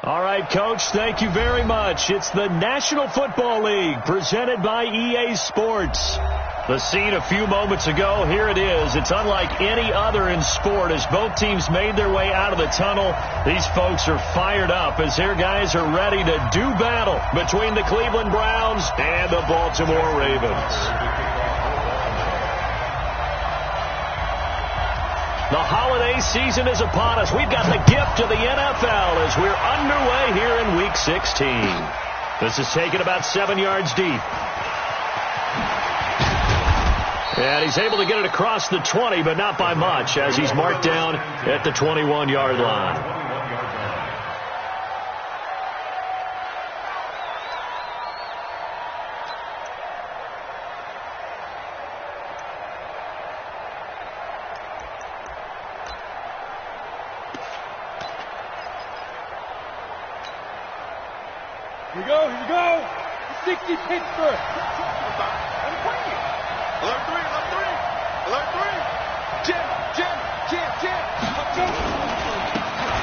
All right, Coach, thank you very much. It's the National Football League presented by EA Sports. The scene a few moments ago, here it is. It's unlike any other in sport as both teams made their way out of the tunnel. These folks are fired up as their guys are ready to do battle between the Cleveland Browns and the Baltimore Ravens. The holiday season is upon us. We've got the gift of the NFL as we're underway here in Week 16. This is taken about 7 yards deep. And he's able to get it across the 20, but not by much, as he's marked down at the 21-yard line. Here we go. 60 Pittsburgh. Alert three.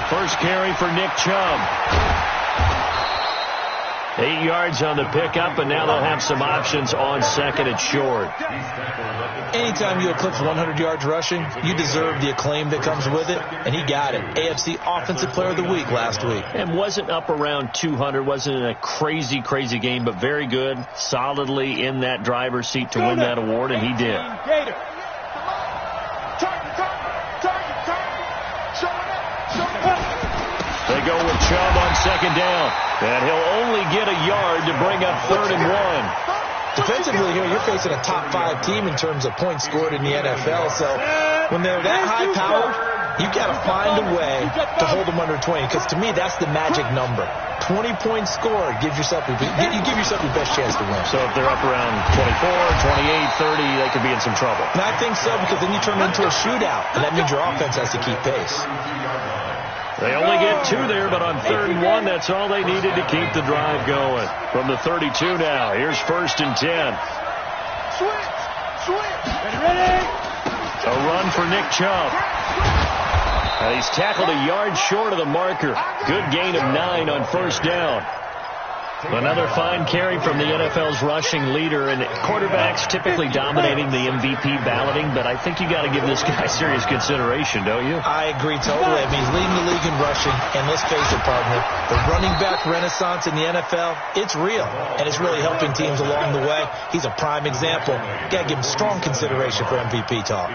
First carry for Nick Chubb. 8 yards on the pickup, and now they'll have some options on second and short. Anytime you eclipse 100 yards rushing, you deserve the acclaim that comes with it, and he got it. AFC Offensive Player of the Week last week. And wasn't up around 200, wasn't in a crazy game, but very good, solidly in that driver's seat to win that award, and he did. They go with Chubb on second down, and he'll only get a yard to bring up 3rd and 1. Defensively here, you're facing a top-5 team in terms of points scored in the NFL, so when they're that high-powered, you've got to find a way to hold them under 20, because to me, that's the magic number. 20 points scored gives yourself you give yourself your best chance to win. So if they're up around 24, 28, 30, they could be in some trouble. And I think so, because then you turn it into a shootout, and that means your offense has to keep pace. They only get 2 there, but on 3rd and 1, that's all they needed to keep the drive going. From the 32 now, here's 1st and 10. Ready. A run for Nick Chubb. He's tackled a yard short of the marker. Good gain of 9 on 1st down. Another fine carry from the NFL's rushing leader, and quarterbacks typically dominating the MVP balloting, but I think you got to give this guy serious consideration, don't you? I agree totally. I mean, he's leading the league in rushing, and let's face it, partner, the running back renaissance in the NFL, it's real, and it's really helping teams along the way. He's a prime example. Got to give him strong consideration for MVP talk.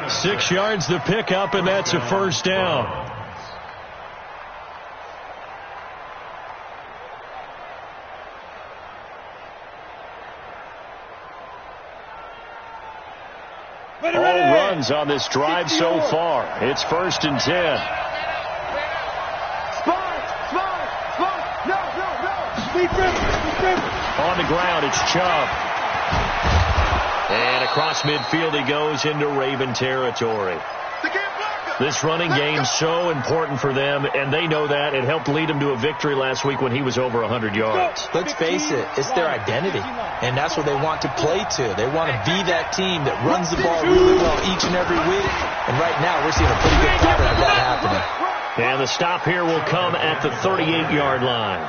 6 yards the pickup, and that's a 1st down. All runs on this drive so far. It's 1st and 10. On the ground, it's Chubb. And across midfield he goes into Raven territory. This running game's so important for them, and they know that. It helped lead them to a victory last week when he was over 100 yards. Let's face it, it's their identity, and that's what they want to play to. They want to be that team that runs the ball really well each and every week, and right now we're seeing a pretty good pattern of that happening. And the stop here will come at the 38-yard line.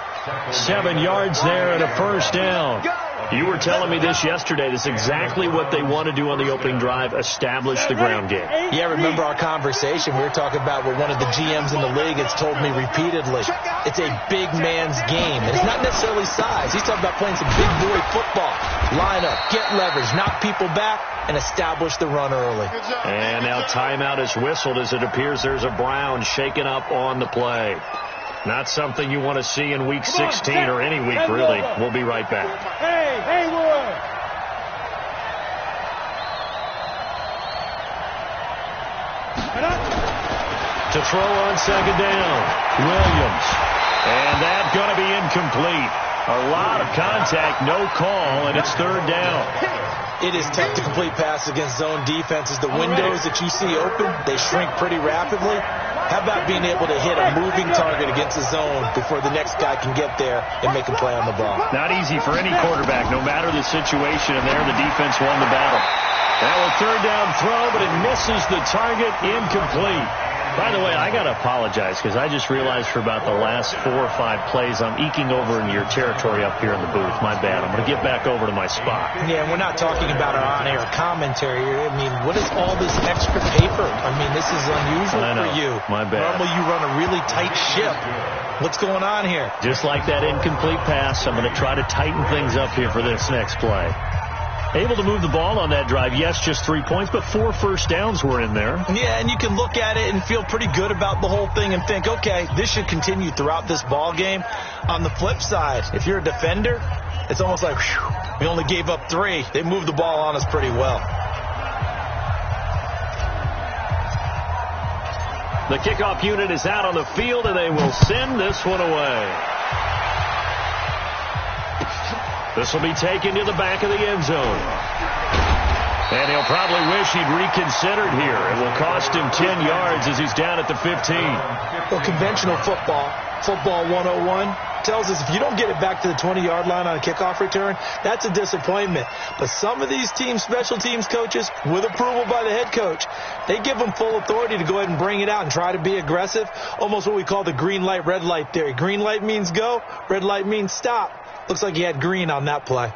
7 yards there and a 1st down. You were telling me this yesterday. This is exactly what they want to do on the opening drive, establish the ground game. Yeah, remember our conversation. We were talking about what one of the GMs in the league has told me repeatedly. It's a big man's game. And it's not necessarily size. He's talking about playing some big boy football. Line up, get leverage, knock people back, and establish the run early. And now timeout is whistled as it appears there's a Brown shaken up on the play. Not something you want to see in Week 16 or any week, really. We'll be right back. Hey, Haywood! To throw on second down, Williams. And that's going to be incomplete. A lot of contact, no call, and it's 3rd down. It is tough to complete pass against zone defenses. The windows that you see open, they shrink pretty rapidly. How about being able to hit a moving target against the zone before the next guy can get there and make a play on the ball? Not easy for any quarterback, no matter the situation, and there the defense won the battle. Now a 3rd down throw, but it misses the target, incomplete. By the way, I got to apologize because I just realized for about the last 4 or 5 plays, I'm eking over into your territory up here in the booth. My bad. I'm going to get back over to my spot. Yeah, and we're not talking about our on-air commentary here. I mean, what is all this extra paper? I mean, this is unusual for you. My bad. Normally you run a really tight ship. What's going on here? Just like that incomplete pass, I'm going to try to tighten things up here for this next play. Able to move the ball on that drive. Yes, just 3 points, but 4 first downs were in there. Yeah, and you can look at it and feel pretty good about the whole thing and think, okay, this should continue throughout this ball game. On the flip side, if you're a defender, it's almost like, whew, we only gave up 3. They moved the ball on us pretty well. The kickoff unit is out on the field, and they will send this one away. This will be taken to the back of the end zone. And he'll probably wish he'd reconsidered here. It will cost him 10 yards as he's down at the 15. Well, conventional football 101, tells us if you don't get it back to the 20-yard line on a kickoff return, that's a disappointment. But some of these teams, special teams coaches, with approval by the head coach, they give them full authority to go ahead and bring it out and try to be aggressive, almost what we call the green light, red light theory. Green light means go, red light means stop. Looks like he had green on that play.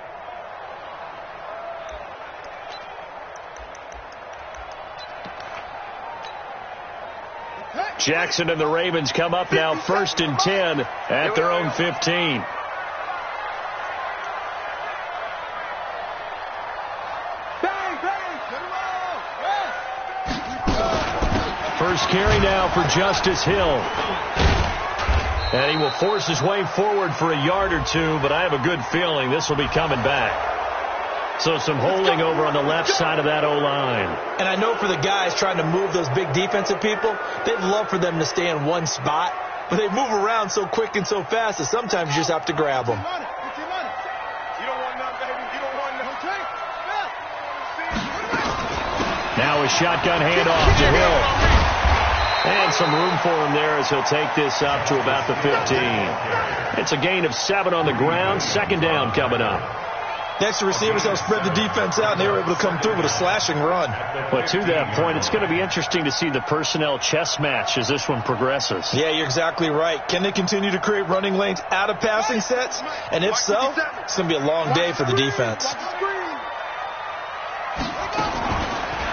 Jackson and the Ravens come up now 1st and 10 at their own 15. First carry now for Justice Hill. And he will force his way forward for a yard or 2, but I have a good feeling this will be coming back. So some holding over on the left side of that O-line. And I know for the guys trying to move those big defensive people, they'd love for them to stay in one spot, but they move around so quick and so fast that sometimes you just have to grab them. Now a shotgun handoff to Hill. And some room for him there as he'll take this up to about the 15. It's a gain of 7 on the ground. 2nd down coming up. Next, the receivers have spread the defense out, and they were able to come through with a slashing run. But to that point, it's going to be interesting to see the personnel chess match as this one progresses. Yeah, you're exactly right. Can they continue to create running lanes out of passing sets? And if so, it's going to be a long day for the defense.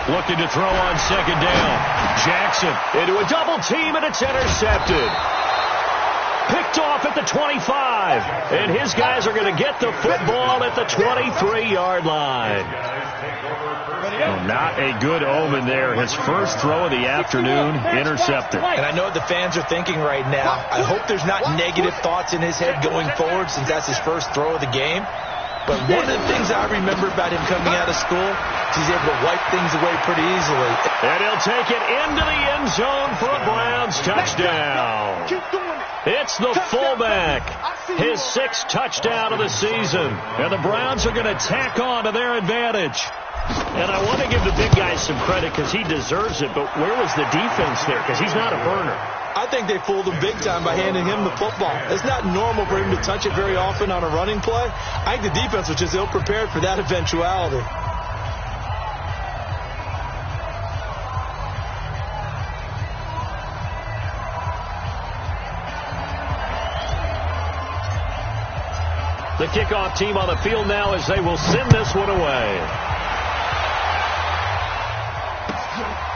Looking to throw on 2nd down. Jackson into a double team, and it's intercepted. Picked off at the 25. And his guys are going to get the football at the 23-yard line. Well, not a good omen there. His first throw of the afternoon, intercepted. And I know what the fans are thinking right now. I hope there's not negative thoughts in his head going forward since that's his first throw of the game. But one of the things I remember about him coming out of school is he's able to wipe things away pretty easily. And he'll take it into the end zone for a Browns touchdown. It's the fullback, his 6th touchdown of the season. And the Browns are going to tack on to their advantage. And I want to give the big guy some credit because he deserves it, but where was the defense there? Because he's not a burner. I think they fooled him big time by handing him the football. It's not normal for him to touch it very often on a running play. I think the defense was just ill-prepared for that eventuality. The kickoff team on the field now as they will send this one away.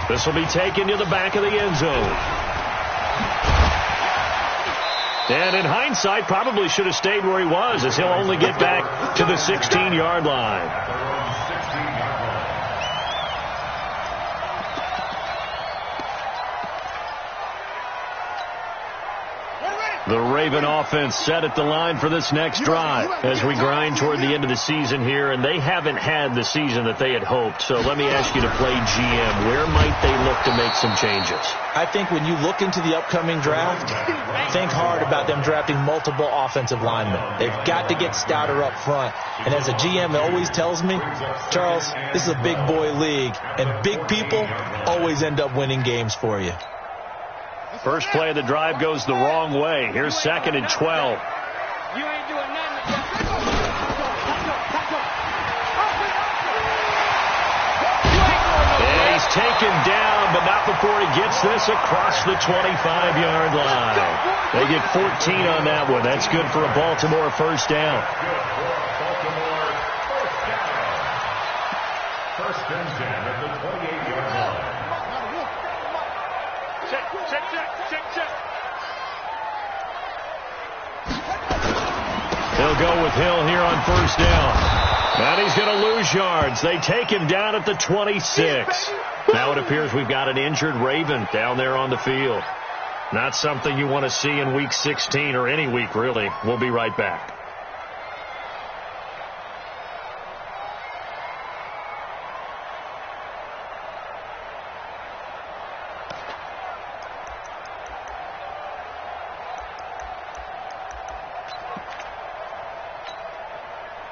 This will be taken to the back of the end zone. And in hindsight, probably should have stayed where he was as he'll only get back to the 16-yard line. The Raven offense set at the line for this next drive as we grind toward the end of the season here, and they haven't had the season that they had hoped. So let me ask you to play GM. Where might they look to make some changes? I think when you look into the upcoming draft, think hard about them drafting multiple offensive linemen. They've got to get stouter up front. And as a GM, it always tells me, Charles, this is a big boy league, and big people always end up winning games for you. First play of the drive goes the wrong way. Here's 2nd and 12. And he's taken down, but not before he gets this across the 25-yard line. They get 14 on that one. That's good for a Baltimore first down. First and 10 at the 28-yard line. Check. He'll go with Hill here on first down. And he's going to lose yards. They take him down at the 26. Now it appears we've got an injured Raven down there on the field. Not something you want to see in Week 16 or any week, really. We'll be right back.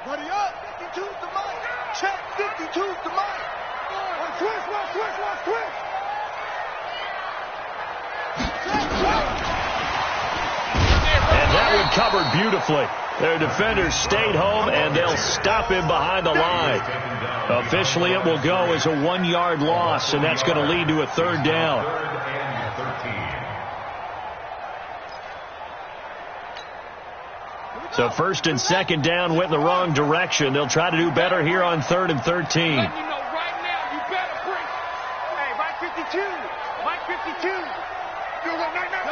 Ready up, 52's the mic. Check, 52's the mic. One twist. And that one covered beautifully. Their defenders stayed home, and they'll stop him behind the line. Officially, it will go as a 1-yard loss, and that's going to lead to a third down. So first and second down went in the wrong direction. They'll try to do better here on 3rd and 13. Let you know right now, you better bring. Hey, Mike 52. Mike 52. You go right now.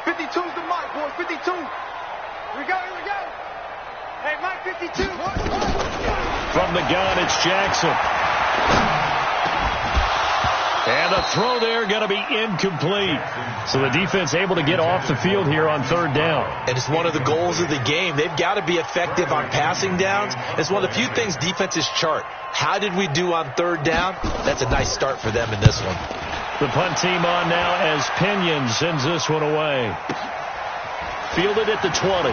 52's the mic, boy. 52. Here we go. Hey, Mike 52. From the gun, it's Jackson. And the throw there going to be incomplete. So the defense able to get off the field here on third down. And it's one of the goals of the game. They've got to be effective on passing downs. It's one of the few things defenses chart. How did we do on third down? That's a nice start for them in this one. The punt team on now as Pinion sends this one away. Fielded at the 20.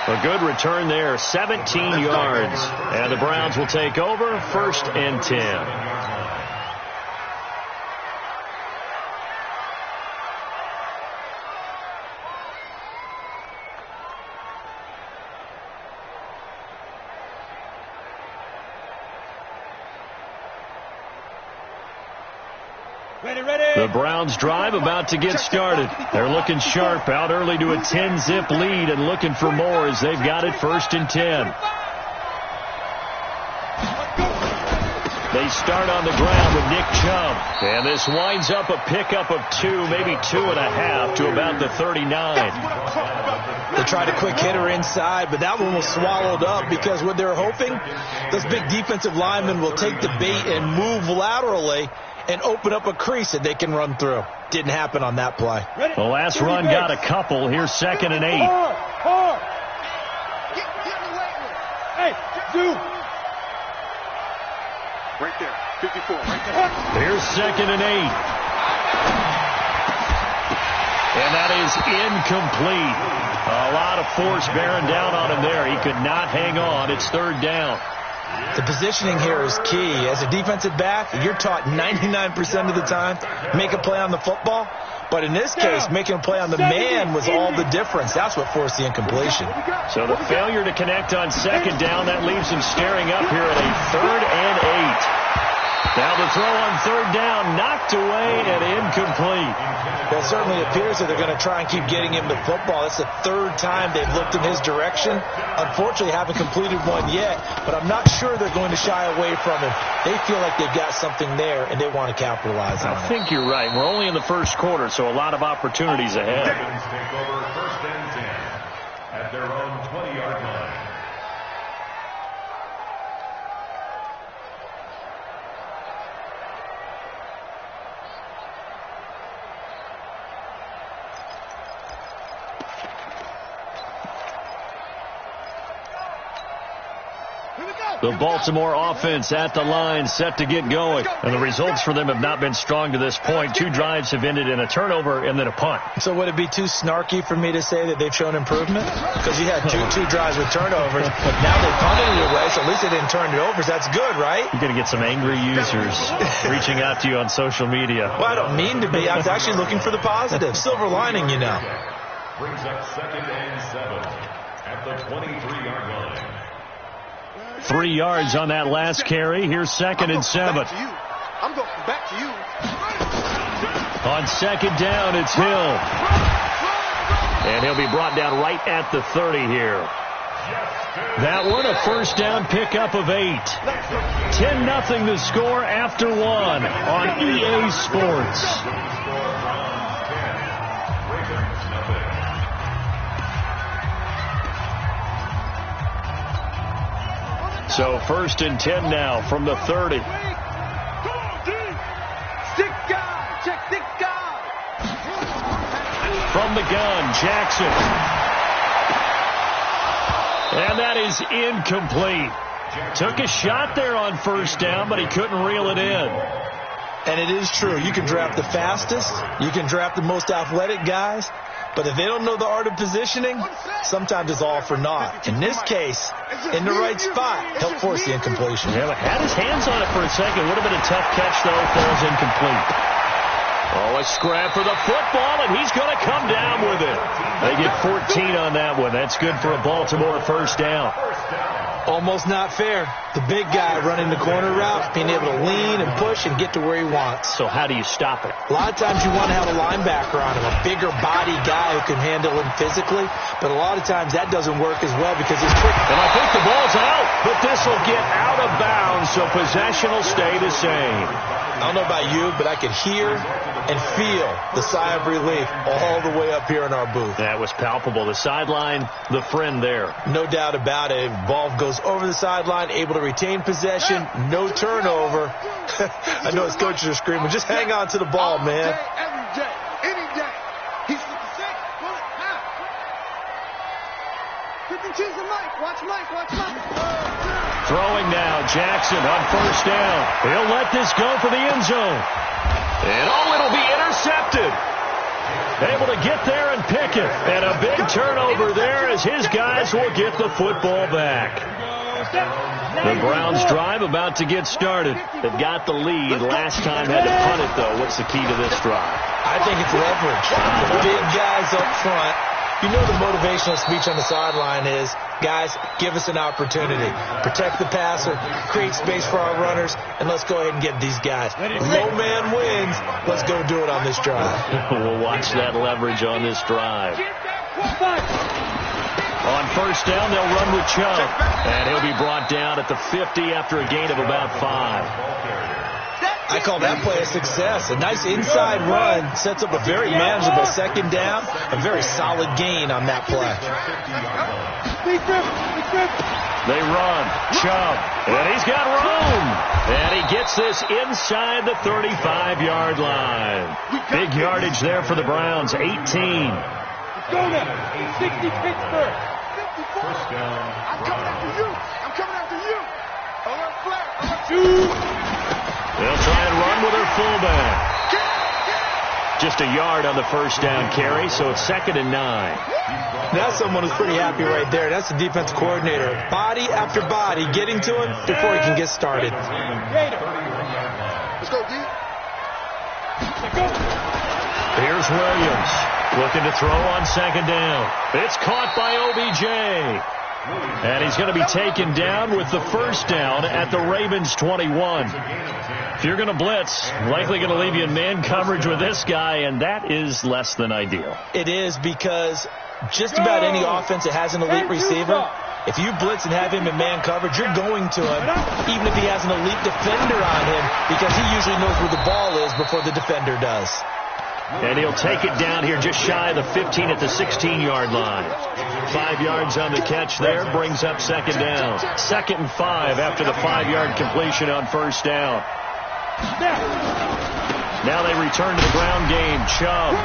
A good return there, 17 yards. And the Browns will take over, 1st and 10. The Browns drive about to get started. They're looking sharp, out early to a 10-zip lead and looking for more as they've got it 1st and 10. They start on the ground with Nick Chubb. And this winds up a pickup of 2, maybe 2.5 to about the 39. They tried a quick hitter inside, but that one was swallowed up because what they're hoping, those big defensive linemen will take the bait and move laterally and open up a crease that they can run through. Didn't happen on that play. The last run got a couple. Here's 2nd and 8. Hey, do. Right there, 54, right there. Here's 2nd and 8. And that is incomplete. A lot of force bearing down on him there. He could not hang on. It's 3rd down. The positioning here is key. As a defensive back, you're taught 99% of the time, make a play on the football. But in this case, making a play on the man was all the difference. That's what forced the incompletion. So the failure to connect on 2nd down, that leaves him staring up here at a 3rd and 8. Now the throw on 3rd down, knocked away and incomplete. Well, it certainly appears that they're going to try and keep getting him the football. That's the 3rd time they've looked in his direction. Unfortunately, haven't completed one yet, but I'm not sure they're going to shy away from him. They feel like they've got something there, and they want to capitalize on it. I think you're right. We're only in the 1st quarter, so a lot of opportunities ahead. Ravens take over 1st and 10 at their own 20-yard line. The Baltimore offense at the line, set to get going. And the results for them have not been strong to this point. 2 drives have ended in a turnover and then a punt. So would it be too snarky for me to say that they've shown improvement? Because you had two drives with turnovers. Now they punted it away, so at least they didn't turn it over. So that's good, right? You're going to get some angry users reaching out to you on social media. Well, I don't mean to be. I was actually looking for the positive. Silver lining, you know. Brings up 2nd and 7 at the 23-yard line. 3 yards on that last carry. Here's 2nd and 7. I'm going back to you. On 2nd down, it's Hill. And he'll be brought down right at the 30 here. That one, a 1st down pickup of 8. 10-0 the score after 1 on EA Sports. So 1st and 10 now from the 30. From the gun, Jackson. And that is incomplete. Took a shot there on 1st down, but he couldn't reel it in. And it is true. You can draft the fastest. You can draft the most athletic guys. But if they don't know the art of positioning, sometimes it's all for naught. In this case, in the right spot, helped force the incompletion. Yeah, but had his hands on it for a second. Would have been a tough catch, though. Falls incomplete. Oh, a scrap for the football, and he's going to come down with it. They get 14 on that one. That's good for a Baltimore 1st down. Almost not fair. The big guy running the corner route, being able to lean and push and get to where he wants. So how do you stop it? A lot of times you want to have a linebacker on him, a bigger body guy who can handle him physically. But a lot of times that doesn't work as well because he's quick. And I think the ball's out, but this will get out of bounds, so possession will stay the same. I don't know about you, but I can hear and feel the sigh of relief all the way up here in our booth. That was palpable. The sideline, the friend there. No doubt about it. Ball goes over the sideline, able to retain possession, no turnover. I know his coaches are screaming, just hang on to the ball, man. Every day, any day. He's 56. Pull it now. 52's the Mike. Watch Mike. Watch Mike. Throwing now, Jackson on 1st down. He'll let this go for the end zone. And it'll be intercepted. Able to get there and pick it. And a big turnover there as his guys will get the football back. The Browns drive about to get started. They've got the lead. Last time had to punt it, though. What's the key to this drive? I think it's leverage. The big guys up front. You know the motivational speech on the sideline is, guys, give us an opportunity. Protect the passer, create space for our runners, and let's go ahead and get these guys. Low man wins. Let's go do it on this drive. We'll watch that leverage on this drive. On 1st down, they'll run with Chubb. And he'll be brought down at the 50 after a gain of about 5. I call that play a success. A nice inside run sets up a very manageable 2nd down. A very solid gain on that play. They run. Chubb. And he's got room. And he gets this inside the 35-yard line. Big yardage there for the Browns. 18. Go there. 60 Pittsburgh. 1st down. I'm coming after you. I'm coming after you. Alert flag. They'll try and run with their fullback. Just a yard on the 1st down carry, so it's 2nd and 9. That's someone who's pretty happy right there. That's the defensive coordinator. Body after body getting to him before he can get started. Let's go, D. Here's Williams looking to throw on 2nd down. It's caught by OBJ. And he's going to be taken down with the 1st down at the Ravens 21. If you're going to blitz, likely going to leave you in man coverage with this guy, and that is less than ideal. It is because just about any offense that has an elite receiver, if you blitz and have him in man coverage, you're going to him, even if he has an elite defender on him, because he usually knows where the ball is before the defender does. And he'll take it down here just shy of the 15 at the 16-yard line. 5 yards on the catch there, brings up 2nd down. 2nd and 5 after the 5-yard completion on 1st down. Now they return to the ground game. Chubb.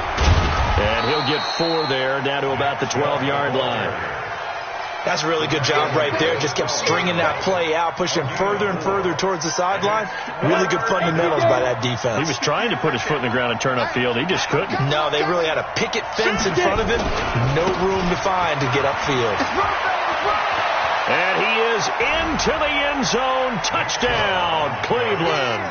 And he'll get 4 there, down to about the 12-yard line. That's a really good job right there. Just kept stringing that play out, pushing further and further towards the sideline. Really good fundamentals by that defense. He was trying to put his foot in the ground and turn upfield. He just couldn't. No, they really had a picket fence in front of him. No room to find to get upfield. And he is into the end zone. Touchdown, Cleveland.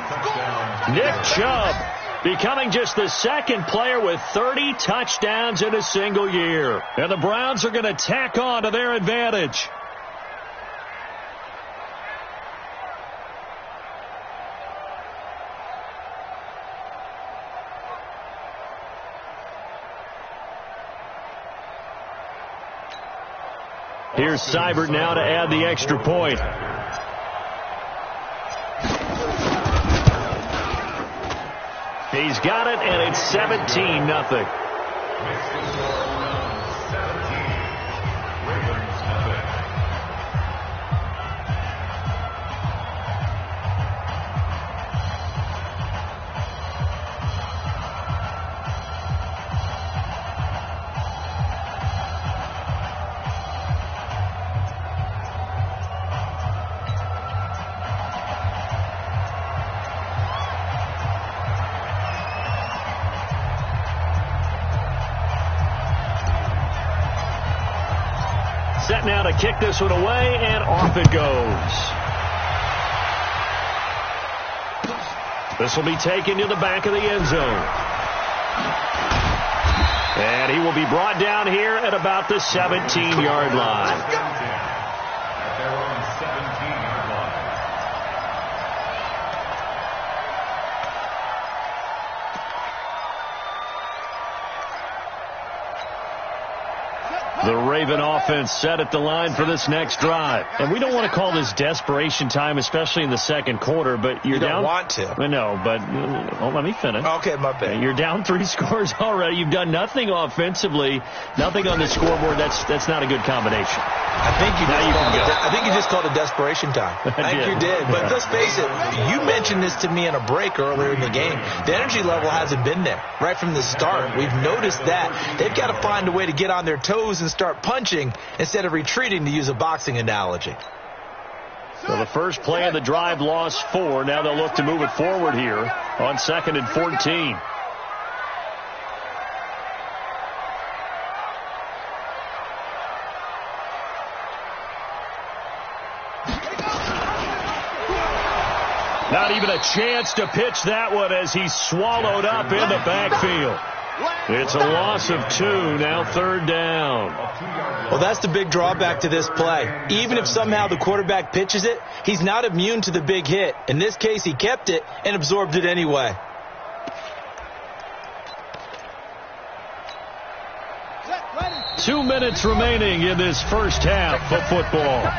Nick Chubb becoming just the 2nd player with 30 touchdowns in a single year. And the Browns are going to tack on to their advantage. Here's Seibert now to add the extra point. He's got it, and it's 17-0. Set now to kick this one away, and off it goes. This will be taken to the back of the end zone. And he will be brought down here at about the 17-yard line. At their own 17-yard line. The Raven offense set at the line for this next drive. And we don't want to call this desperation time, especially in the second quarter, but you're down. You don't want to. I know, but let me finish. Okay, my bad. You're down 3 scores already. You've done nothing offensively, nothing on the scoreboard. That's not a good combination. I think you just called it desperation time. I think you did. But let's face it, you mentioned this to me in a break earlier in the game. The energy level hasn't been there right from the start. We've noticed that. They've got to find a way to get on their toes and start punching instead of retreating, to use a boxing analogy. So the first play of the drive lost 4. Now they'll look to move it forward here on 2nd and 14. Not even a chance to pitch that one as he's swallowed up in the backfield. It's a loss of 2, now 3rd down. Well, that's the big drawback to this play. Even if somehow the quarterback pitches it, he's not immune to the big hit. In this case, he kept it and absorbed it anyway. Two minutes remaining in this first half of football.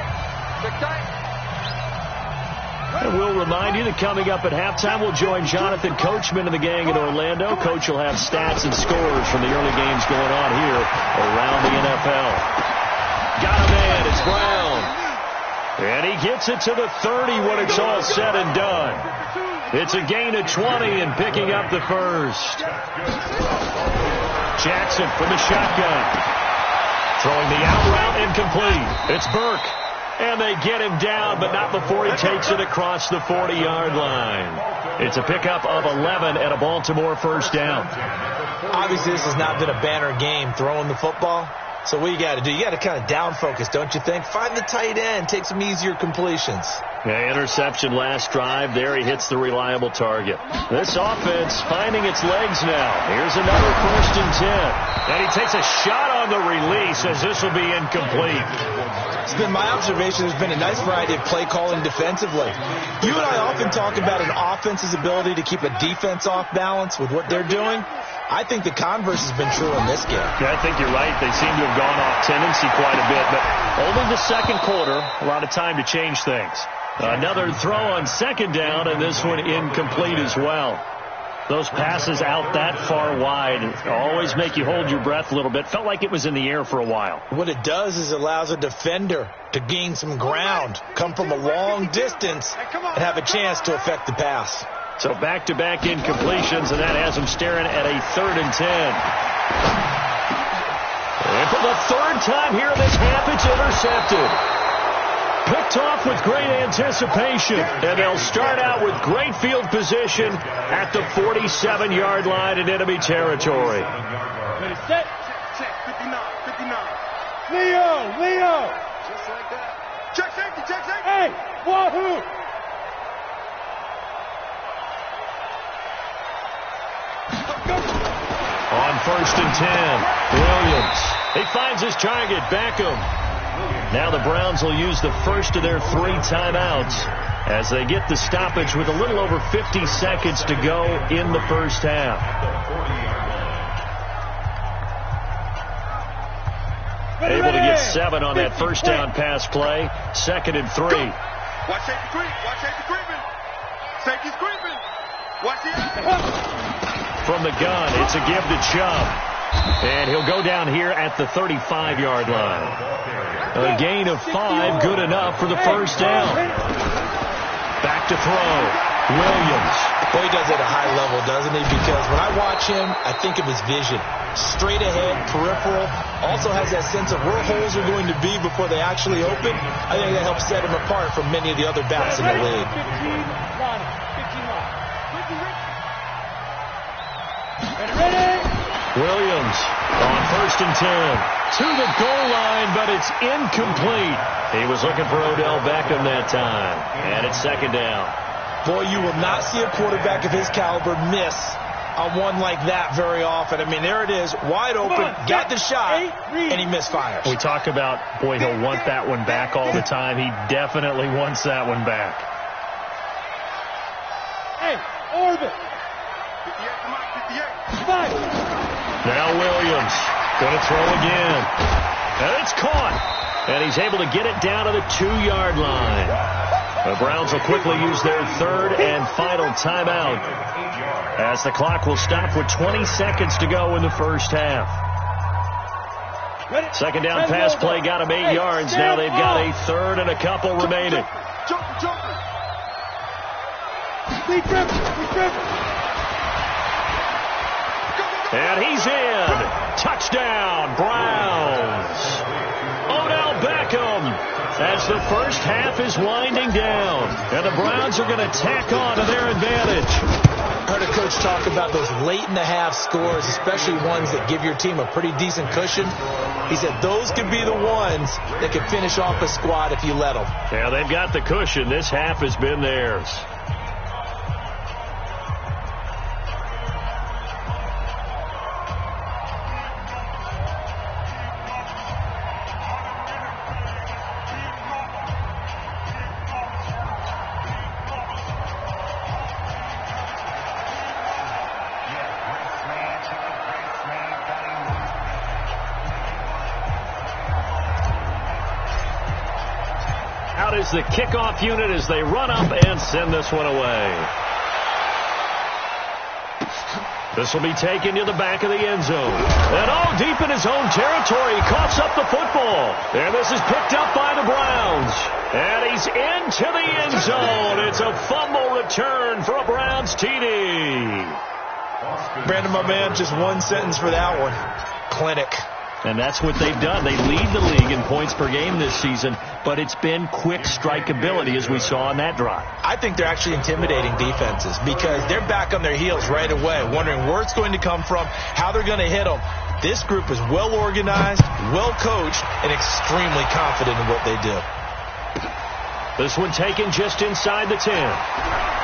And we'll remind you that coming up at halftime, we'll join Jonathan Coachman and the gang in Orlando. Coach will have stats and scores from the early games going on here around the NFL. Got a man, it's Brown. And he gets it to the 30 when it's all said and done. It's a gain of 20 and picking up the first. Jackson from the shotgun. Throwing the out route incomplete. It's Burke. And they get him down, but not before he takes it across the 40-yard line. It's a pickup of 11 and a Baltimore first down. Obviously, this has not been a banner game throwing the football. So what you got to do, you got to kind of down focus, don't you think? Find the tight end, take some easier completions. Yeah, interception last drive. There he hits the reliable target. This offense finding its legs now. Here's another 1st and 10. And he takes a shot on the release as this will be incomplete. It's been my observation there's been a nice variety of play calling defensively. You and I often talk about an offense's ability to keep a defense off balance with what they're doing. I think the converse has been true in this game. Yeah, I think you're right. They seem to have gone off tendency quite a bit, but only the second quarter, a lot of time to change things. Another throw on 2nd down, and this one incomplete as well. Those passes out that far wide always make you hold your breath a little bit. Felt like it was in the air for a while. What it does is it allows a defender to gain some ground, come from a long distance, and have a chance to affect the pass. So back-to-back incompletions, and that has him staring at a 3rd and 10. And for the 3rd time here in this half, it's intercepted. Picked off with great anticipation, and they'll start out with great field position at the 47-yard line in enemy territory. Ready, set. Check, 59. Leo. Just like that. Check safety. Hey, wahoo. On 1st and 10, Williams. He finds his target, Beckham. Now the Browns will use the first of their 3 timeouts as they get the stoppage with a little over 50 seconds to go in the first half. Able to get 7 on that first down pass play. 2nd and 3. Watch safety creep. Watch safety creeping. Safety's creeping. Watch it. From the gun, it's a give to Chubb. And he'll go down here at the 35-yard line. A gain of 5, good enough for the first down. Back to throw. Williams. Well, he does it at a high level, doesn't he? Because when I watch him, I think of his vision. Straight ahead, peripheral. Also has that sense of where holes are going to be before they actually open. I think that helps set him apart from many of the other backs in the league. Williams on 1st and 10. To the goal line, but it's incomplete. He was looking for Odell Beckham that time. And it's 2nd down. Boy, you will not see a quarterback of his caliber miss on one like that very often. I mean, there it is, wide open, got the shot, and he misfires. We talk about, boy, he'll want that one back all the time. He definitely wants that one back. Hey, orbit. 58, come on, 58. Now Williams going to throw again. And it's caught. And he's able to get it down to the 2-yard line. The Browns will quickly use their 3rd and final timeout, as the clock will stop with 20 seconds to go in the first half. 2nd down pass play got him 8 yards. Now they've got a 3rd and a couple remaining. And he's in. Touchdown, Browns. Odell Beckham, as the first half is winding down. And the Browns are going to tack on to their advantage. I heard a coach talk about those late-in-the-half scores, especially ones that give your team a pretty decent cushion. He said those could be the ones that could finish off a squad if you let them. Yeah, they've got the cushion. This half has been theirs. Is the kickoff unit as they run up and send this one away. This will be taken to the back of the end zone. And all deep in his own territory, he coughs up the football. And this is picked up by the Browns. And he's into the end zone. It's a fumble return for a Browns TD. Brandon, my man, just one sentence for that one. Clinic. And that's what they've done. They lead the league in points per game this season, but it's been quick strikeability as we saw on that drive. I think they're actually intimidating defenses because they're back on their heels right away, wondering where it's going to come from, how they're going to hit them. This group is well organized, well coached, and extremely confident in what they do. This one taken just inside the 10.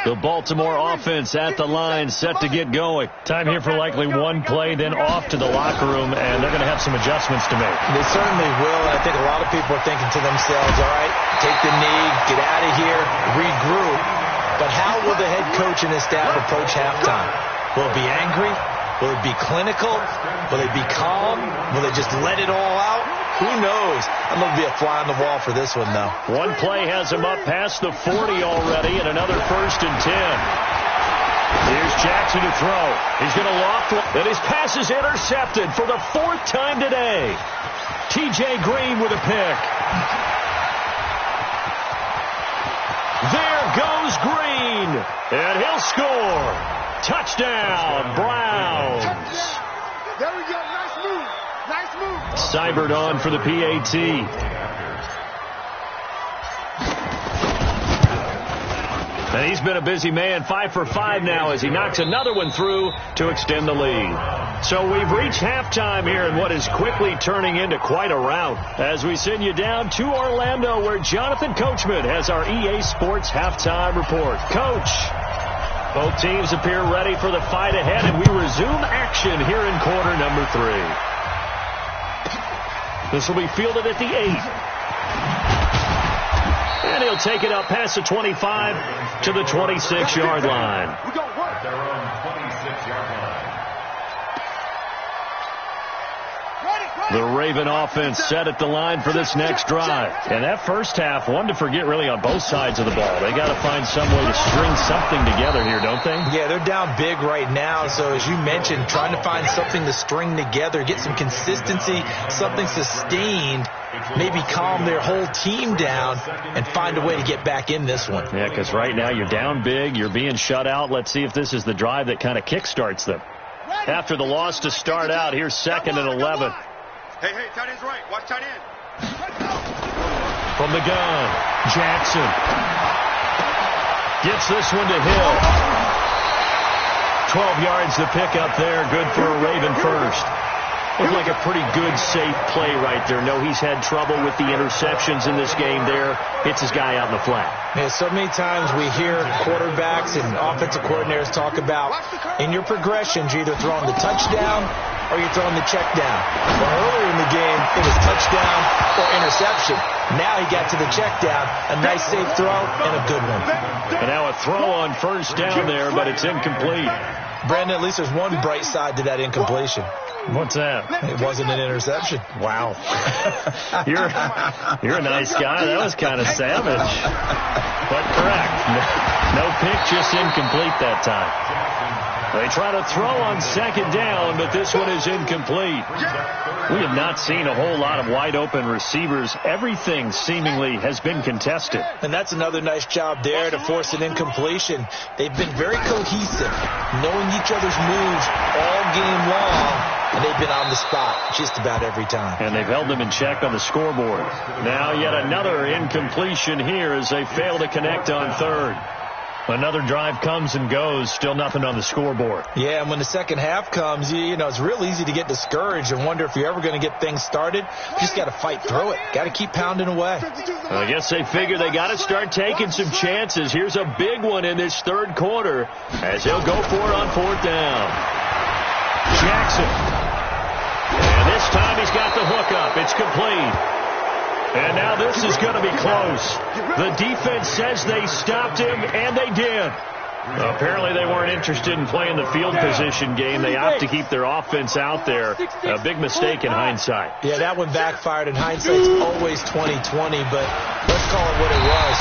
The Baltimore offense at the line, set to get going. Time here for likely one play, then off to the locker room, and they're going to have some adjustments to make. They certainly will. I think a lot of people are thinking to themselves, all right, take the knee, get out of here, regroup. But how will the head coach and his staff approach halftime? Will it be angry? Will it be clinical? Will it be calm? Will they just let it all out? Who knows? I'm going to be a fly on the wall for this one, though. One play has him up past the 40 already, and another 1st and 10. Here's Jackson to throw. He's going to loft one, and his pass is intercepted for the 4th time today. T.J. Green with a pick. There goes Green, and he'll score. Touchdown, Browns. There we go. Nice move. Nice move. Seibert on for the PAT. And he's been a busy man, 5 for 5 now as he knocks another one through to extend the lead. So we've reached halftime here in what is quickly turning into quite a rout as we send you down to Orlando where Jonathan Coachman has our EA Sports halftime report. Coach. Both teams appear ready for the fight ahead, and we resume action here in quarter number 3. This will be fielded at the 8. And he'll take it up past the 25 to the 26-yard line. We're going to work their own 26-yard line. The Raven offense set at the line for this next drive. And that first half, one to forget really on both sides of the ball. They got to find some way to string something together here, don't they? Yeah, they're down big right now. So as you mentioned, trying to find something to string together, get some consistency, something sustained, maybe calm their whole team down and find a way to get back in this one. Yeah, because right now you're down big, you're being shut out. Let's see if this is the drive that kind of kickstarts them. After the loss to start out, here's 2nd and 11. Hey, tight end's right. Watch tight end. From the gun, Jackson gets this one to Hill. 12 yards to pick up there. Good for a Raven first. Looked like a pretty good, safe play right there. No, he's had trouble with the interceptions in this game there. Hits his guy out in the flat. Yeah, so many times we hear quarterbacks and offensive coordinators talk about in your progressions, you're either throwing the touchdown or you're throwing the check down. Well, earlier in the game, it was touchdown or interception. Now he got to the check down. A nice, safe throw and a good one. And now a throw on first down there, but it's incomplete. Brandon, at least there's one bright side to that incompletion. What's that? It wasn't an interception. Wow. You're a nice guy. That was kind of savage. But correct. No pick, just incomplete that time. They try to throw on second down, but this one is incomplete. We have not seen a whole lot of wide-open receivers. Everything seemingly has been contested. And that's another nice job there to force an incompletion. They've been very cohesive, knowing each other's moves all game long, and they've been on the spot just about every time. And they've held them in check on the scoreboard. Now yet another incompletion here as they fail to connect on third. Another drive comes and goes, still nothing on the scoreboard. Yeah, and when the second half comes, you know, it's real easy to get discouraged and wonder if you're ever going to get things started. You just got to fight through it. Got to keep pounding away. I guess they figure they got to start taking some chances. Here's a big one in this third quarter as he'll go for it on fourth down. Jackson. And this time he's got the hook up. It's complete. And now this is going to be close. The defense says they stopped him, and they did. Apparently they weren't interested in playing the field position game. They opt to keep their offense out there. A big mistake in hindsight. Yeah, that one backfired. In hindsight's always 20/20, but let's call it what it was.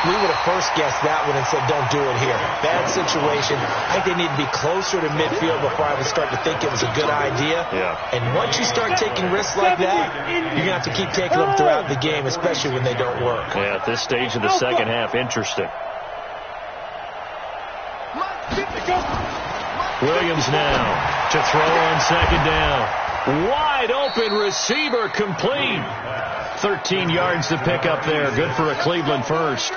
We would have first guessed that one and said, don't do it here. Bad situation. I think they need to be closer to midfield before I would start to think it was a good idea. Yeah. And once you start taking risks like that, you're going to have to keep taking them throughout the game, especially when they don't work. Yeah, at this stage of the second half, interesting. Williams now to throw on second down. Wide open receiver complete. 13 yards to pick up there. Good for a Cleveland first.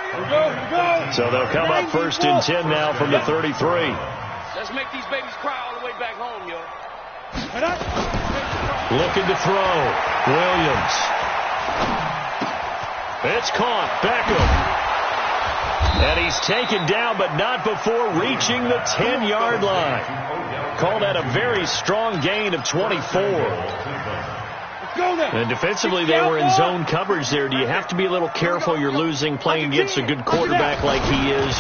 So they'll come up first and 10 now from the 33. Let's make these babies cry all the way back home, yo. Looking to throw. Williams. It's caught. Beckham. And he's taken down, but not before reaching the 10-yard line. Called that a very strong gain of 24. And defensively, they were in zone coverage there. Do you have to be a little careful you're losing playing against a good quarterback like he is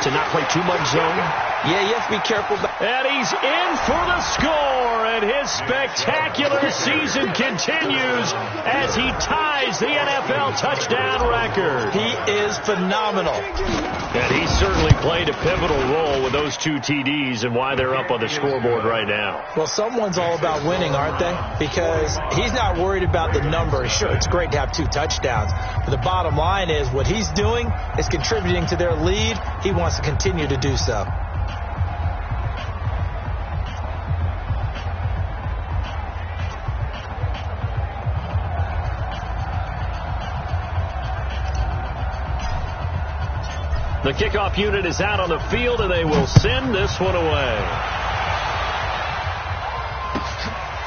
to not play too much zone? Yeah, you have to be careful. And he's in for the score, and his spectacular season continues as he ties the NFL touchdown record. He is phenomenal. And he certainly played a pivotal role with those 2 TDs and why they're up on the scoreboard right now. Well, someone's all about winning, aren't they? Because he's not worried about the number. Sure, it's great to have 2 touchdowns. But the bottom line is what he's doing is contributing to their lead. He wants to continue to do so. The kickoff unit is out on the field, and they will send this one away.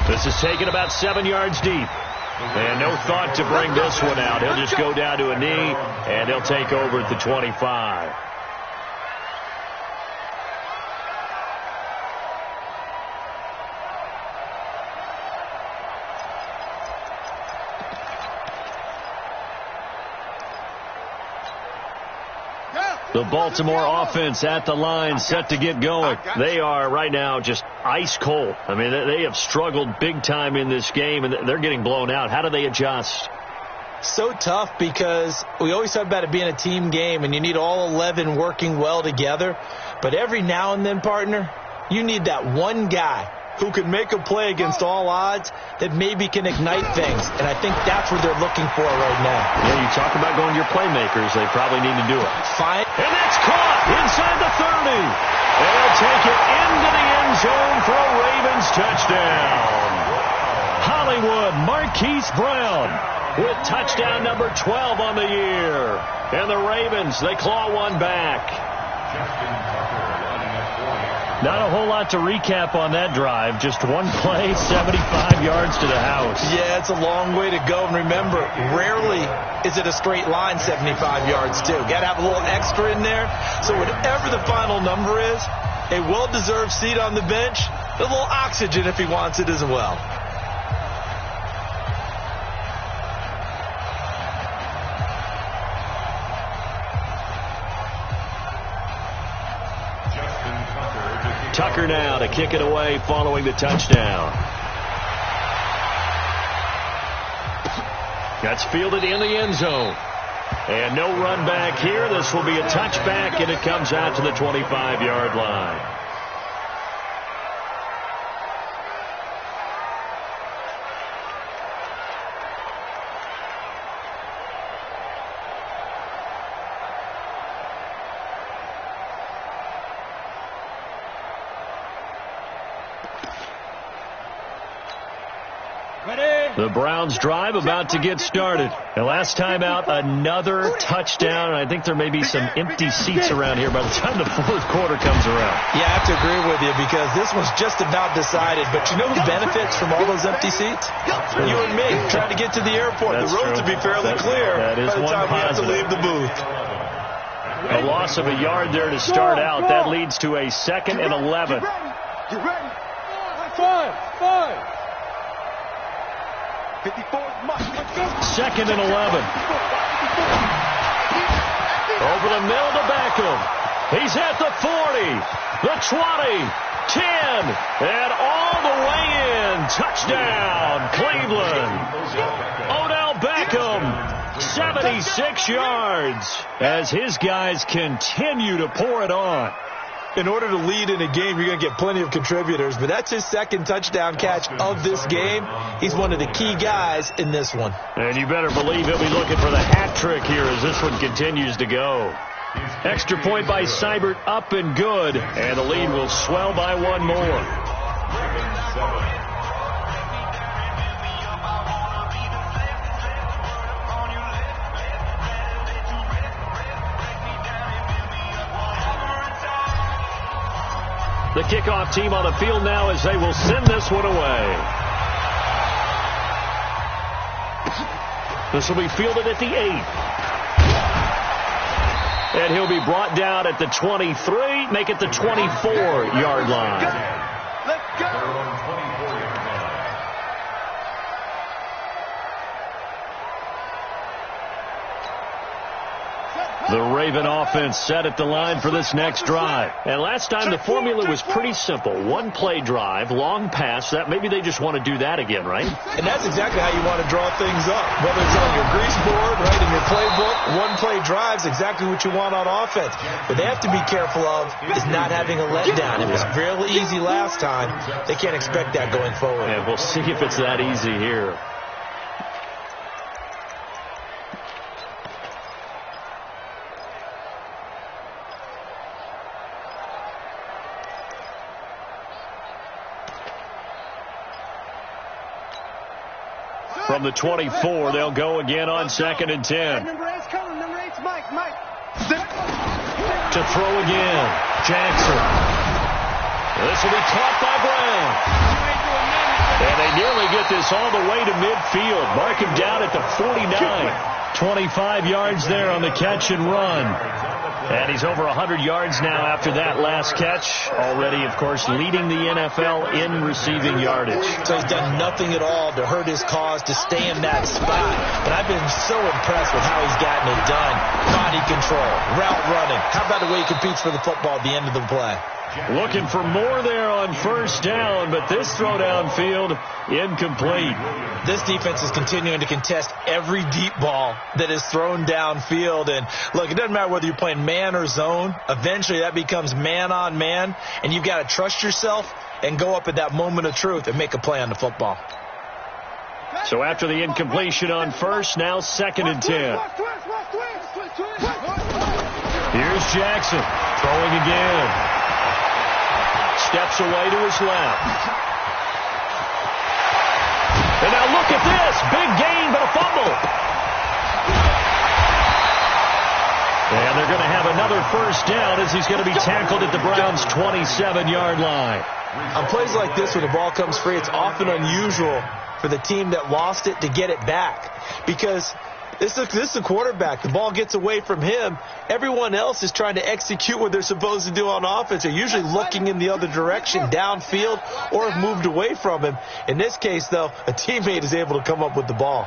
This is taken about 7 yards deep. And no thought to bring this one out. He'll just go down to a knee, and he'll take over at the 25. The Baltimore offense at the line, set to get going. They are right now just ice cold. I mean, they have struggled big time in this game, and they're getting blown out. How do they adjust? So tough because we always talk about it being a team game, and you need all 11 working well together. But every now and then, partner, you need that one guy who can make a play against all odds that maybe can ignite things. And I think that's what they're looking for right now. Yeah, you talk about going to your playmakers. They probably need to do it. Fine. And that's caught inside the 30. They'll take it into the end zone for a Ravens touchdown. Hollywood Marquise Brown with touchdown number 12 on the year. And the Ravens, they claw one back. Not a whole lot to recap on that drive. Just one play, 75 yards to the house. Yeah, it's a long way to go. And remember, rarely is it a straight line 75 yards, too. Got to have a little extra in there. So whatever the final number is, a well-deserved seat on the bench, a little oxygen if he wants it as well. Tucker now to kick it away following the touchdown. That's fielded in the end zone. And no run back here. This will be a touchback, and it comes out to the 25-yard line. The Browns drive about to get started. And last time out, another touchdown. I think there may be some empty seats around here by the time the fourth quarter comes around. Yeah, I have to agree with you because this one's just about decided. But you know who benefits from all those empty seats? You and me trying to get to the airport. That's the roads will be fairly clear by the time we have to leave the booth. A loss of a yard there to start out. That leads to a 2nd and 11. You ready? Five. 54, Second and 11. Over the middle to Beckham. He's at the 40, the 20, 10, and all the way in. Touchdown, Cleveland. Odell Beckham, 76 yards, as his guys continue to pour it on. In order to lead in a game, you're going to get plenty of contributors, but that's his second touchdown catch of this game. He's one of the key guys in this one. And you better believe he'll be looking for the hat trick here as this one continues to go. Extra point by Seibert, up and good, and the lead will swell by one more. The kickoff team on the field now as they will send this one away. This will be fielded at the 8. And he'll be brought down at the 23, make it the 24-yard line. Let's go. The Raven offense set at the line for this next drive. And last time the formula was pretty simple. One play drive, long pass. That maybe they just want to do that again, right? And that's exactly how you want to draw things up. Whether it's on your grease board, right, in your playbook, one play drive's exactly what you want on offense. What they have to be careful of is not having a letdown. It was real easy last time. They can't expect that going forward. And we'll see if it's that easy here. From the 24, they'll go again on 2nd and 10. Number 8's coming. Number 8's Mike. To throw again, Jackson. This will be caught by Brown. And they nearly get this all the way to midfield. Mark him down at the 49. 25 yards there on the catch and run. And he's over 100 yards now after that last catch. Already, of course, leading the NFL in receiving yardage. So he's done nothing at all to hurt his cause, to stay in that spot. But I've been so impressed with how he's gotten it done. Body control, route running. How about the way he competes for the football at the end of the play? Looking for more there on first down, but this throw downfield incomplete. This defense is continuing to contest every deep ball that is thrown downfield. And look, it doesn't matter whether you're playing man or zone. Eventually that becomes man on man, and you've got to trust yourself and go up at that moment of truth and make a play on the football. So after the incompletion on first, now 2nd and 10. Here's Jackson throwing again. Steps away to his left. And now look at this. Big gain, but a fumble. And they're going to have another first down as he's going to be tackled at the Browns' 27-yard line. On plays like this, when the ball comes free, it's often unusual for the team that lost it to get it back. Because this is a quarterback. The ball gets away from him. Everyone else is trying to execute what they're supposed to do on offense. They're usually looking in the other direction, downfield, or have moved away from him. In this case, though, a teammate is able to come up with the ball.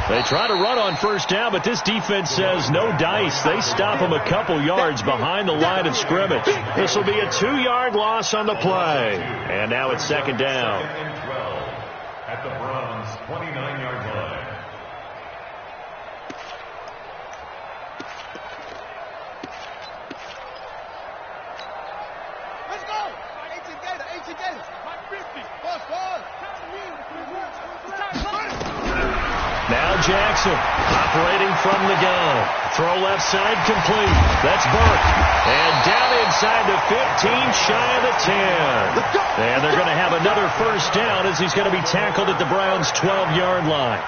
They try to run on first down, but this defense says no dice. They stop him a couple yards behind the line of scrimmage. This will be a 2-yard loss on the play. And now it's 2nd down. At the Browns' 29-yard line. Let's go. 18 Gators. Mike 50. Pause. Now Jackson operating from the gun. Throw left side complete. That's Burke. And down inside the 15, shy of the 10. And they're going to have another first down as he's going to be tackled at the Browns' 12-yard line.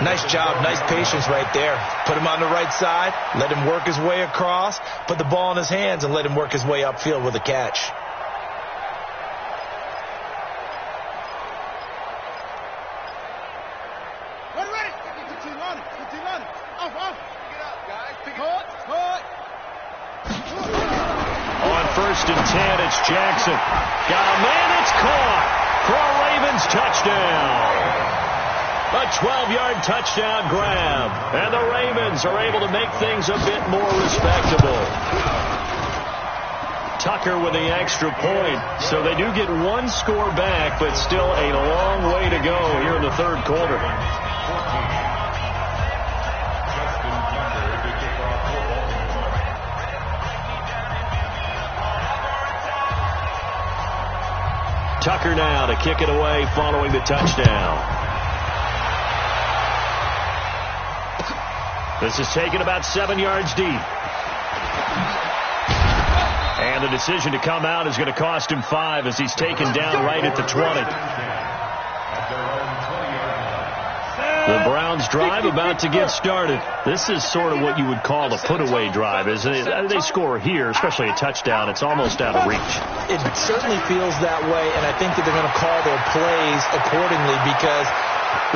Nice job, nice patience right there. Put him on the right side, let him work his way across, put the ball in his hands, and let him work his way upfield with a catch. On 1st and 10, it's Jackson. Got a man, it's caught for a Ravens touchdown. A 12-yard touchdown grab. And the Ravens are able to make things a bit more respectable. Tucker with the extra point. So they do get one score back, but still a long way to go here in the 3rd quarter. Tucker now to kick it away following the touchdown. This is taken about 7 yards deep. And the decision to come out is going to cost him 5 as he's taken down right at the 20. The Browns drive about to get started. This is sort of what you would call a put-away drive, isn't it? They score here, especially a touchdown. It's almost out of reach. It certainly feels that way, and I think that they're going to call their plays accordingly because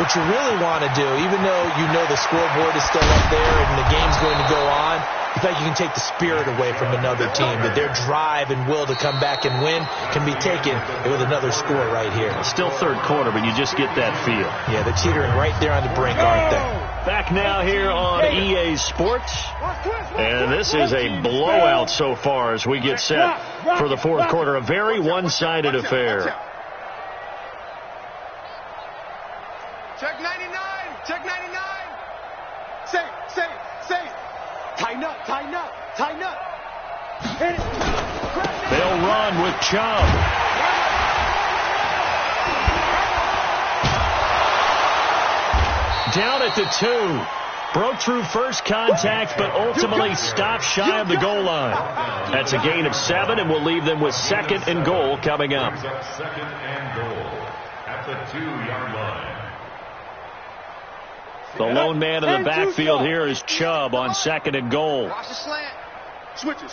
what you really want to do, even though you know the scoreboard is still up there and the game's going to go on, you think you can take the spirit away from another team, that their drive and will to come back and win can be taken with another score right here. Still 3rd quarter, but you just get that feel. Yeah, they're teetering right there on the brink, aren't they? Back now here on EA Sports. And this is a blowout so far as we get set for the 4th quarter. A very one-sided affair. Check 99. Check 99. Say. Tighten up. Hit it. They'll run with Chubb. Down at the 2. Broke through first contact, but ultimately stopped shy of the goal line. That's a gain of 7, and we'll leave them with 2nd and goal coming up. 2nd and goal at the 2-yard line. The lone man in the backfield here is Chubb on 2nd and goal. Watch the slant. Switch it.